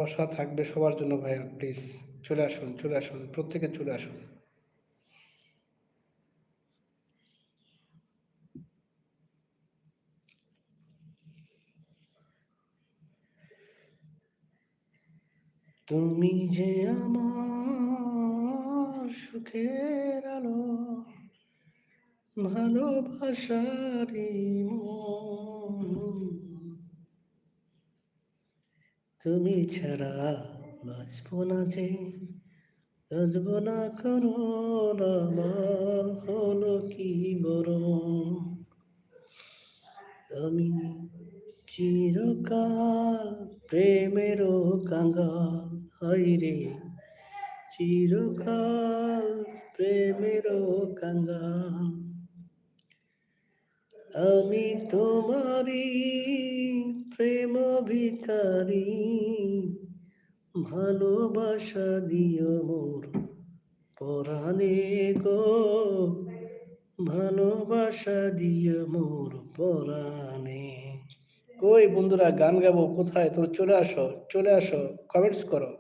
বসা থাকবে সবার জন্য ভাইয়া, প্লিজ চলে আসুন, চলে আসুন, প্রত্যেকে চলে আসুন। তুমি যে আমার সুখের আলো, ভালোবাসারি মন, তুমি ছাড়া বাঁচব না যে, বাঁচব না কারণ আমার হলো কি বরণ। আমি চিরকাল প্রেমেরও কাঙ্গাল, হায়রে চিরকাল প্রেমেরও কাঙ্গাল। আমি তোমারই প্রেম ভিখারি, ভালোবাসা দিও মোর পরাণে গো, ভালোবাসা দিও মোর পরাণে। কই বন্ধুরা, গান গাবো কোথায়? তোর চলে আসো, চলে আসো, কমেন্টস করো।